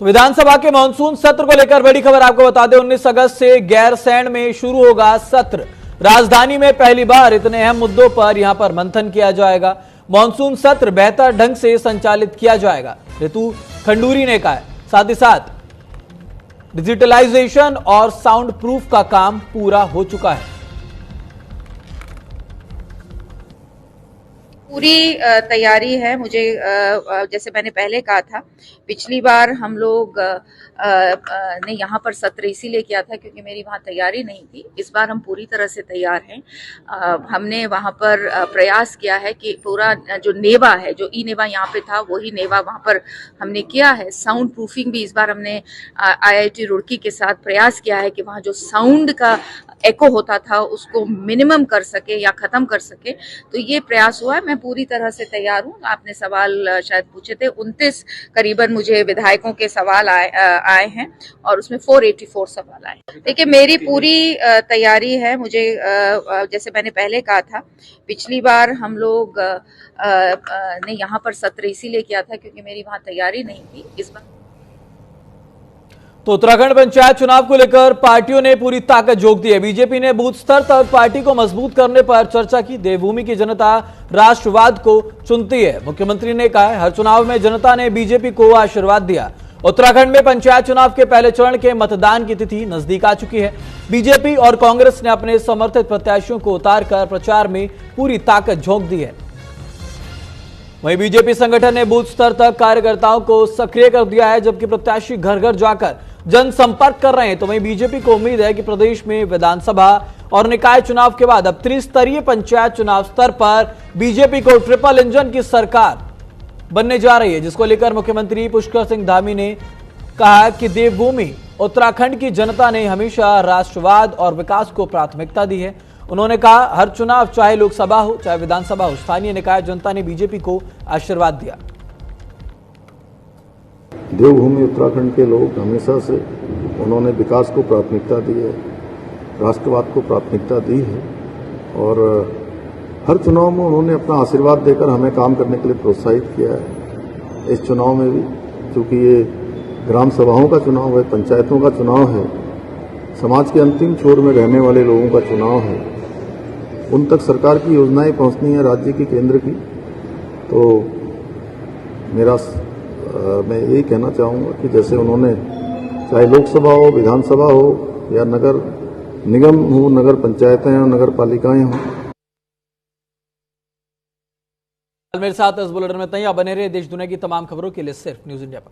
तो विधानसभा के मानसून सत्र को लेकर बड़ी खबर आपको बता दें, 19 अगस्त से गैरसैंण में शुरू होगा सत्र। राजधानी में पहली बार इतने अहम मुद्दों पर यहां पर मंथन किया जाएगा। मानसून सत्र बेहतर ढंग से संचालित किया जाएगा, ऋतु खंडूरी ने कहा है। साथ ही साथ डिजिटलाइजेशन और साउंड प्रूफ का काम पूरा हो चुका है। पूरी तैयारी है। मुझे जैसे मैंने पहले कहा था, पिछली बार हम लोग ने यहाँ पर सत्र इसीलिए किया था क्योंकि मेरी वहाँ तैयारी नहीं थी। इस बार हम पूरी तरह से तैयार हैं। हमने वहाँ पर प्रयास किया है कि पूरा जो नेवा है, जो ई नेवा यहाँ पे था, वही नेवा वहाँ पर हमने किया है। साउंड प्रूफिंग भी इस बार हमने IIT रुड़की के साथ प्रयास किया है कि वहाँ जो साउंड का एको होता था उसको मिनिमम कर सके या खत्म कर सके। तो ये प्रयास हुआ है। मैं पूरी तरह से तैयार हूँ। आपने सवाल शायद पूछे थे, 29 करीबन मुझे विधायकों के सवाल आए हैं और उसमें 484 सवाल आए। देखिए, मेरी पूरी तैयारी है। मुझे जैसे मैंने पहले कहा था, पिछली बार हम लोग ने यहाँ पर सत्र इसीलिए किया था क्योंकि मेरी वहाँ तैयारी नहीं थी। इस बार तो उत्तराखंड पंचायत चुनाव को लेकर पार्टियों ने पूरी ताकत झोंक दी है। बीजेपी ने बूथ स्तर तक पार्टी को मजबूत करने पर चर्चा की। देवभूमि की जनता राष्ट्रवाद को चुनती है। मुख्यमंत्री ने कहा है, हर चुनाव में जनता ने बीजेपी को आशीर्वाद दिया। उत्तराखंड में पंचायत चुनाव के पहले चरण के मतदान की तिथि नजदीक आ चुकी है। बीजेपी और कांग्रेस ने अपने समर्थित प्रत्याशियों को उतारकर प्रचार में पूरी ताकत झोंक दी है। वहीं बीजेपी संगठन ने बूथ स्तर तक कार्यकर्ताओं को सक्रिय कर दिया है, जबकि प्रत्याशी घर घर जाकर जनसंपर्क कर रहे हैं। तो वहीं बीजेपी को उम्मीद है कि प्रदेश में विधानसभा और निकाय चुनाव के बाद अब त्रिस्तरीय पंचायत चुनाव स्तर पर बीजेपी को ट्रिपल इंजन की सरकार बनने जा रही है, जिसको लेकर मुख्यमंत्री पुष्कर सिंह धामी ने कहा कि देवभूमि उत्तराखंड की जनता ने हमेशा राष्ट्रवाद और विकास को प्राथमिकता दी है। उन्होंने कहा, हर चुनाव चाहे लोकसभा हो चाहे विधानसभा हो, स्थानीय निकाय जनता ने बीजेपी को आशीर्वाद दिया। देवभूमि उत्तराखंड के लोग हमेशा से उन्होंने विकास को प्राथमिकता दी है, राष्ट्रवाद को प्राथमिकता दी है और हर चुनाव में उन्होंने अपना आशीर्वाद देकर हमें काम करने के लिए प्रोत्साहित किया है। इस चुनाव में भी, क्योंकि ये ग्राम सभाओं का चुनाव है, पंचायतों का चुनाव है, समाज के अंतिम छोर में रहने वाले लोगों का चुनाव है, उन तक सरकार की योजनाएं पहुंचनी है, राज्य की, केंद्र की। तो मैं यही कहना चाहूँगा कि जैसे उन्होंने चाहे लोकसभा हो, विधानसभा हो या नगर निगम हो, नगर पंचायतें हो, नगर पालिकाएं हो। मेरे साथ इस बुलेटिन में तैयार बने रहे। देश दुनिया की तमाम खबरों के लिए सिर्फ न्यूज़ इंडिया पर।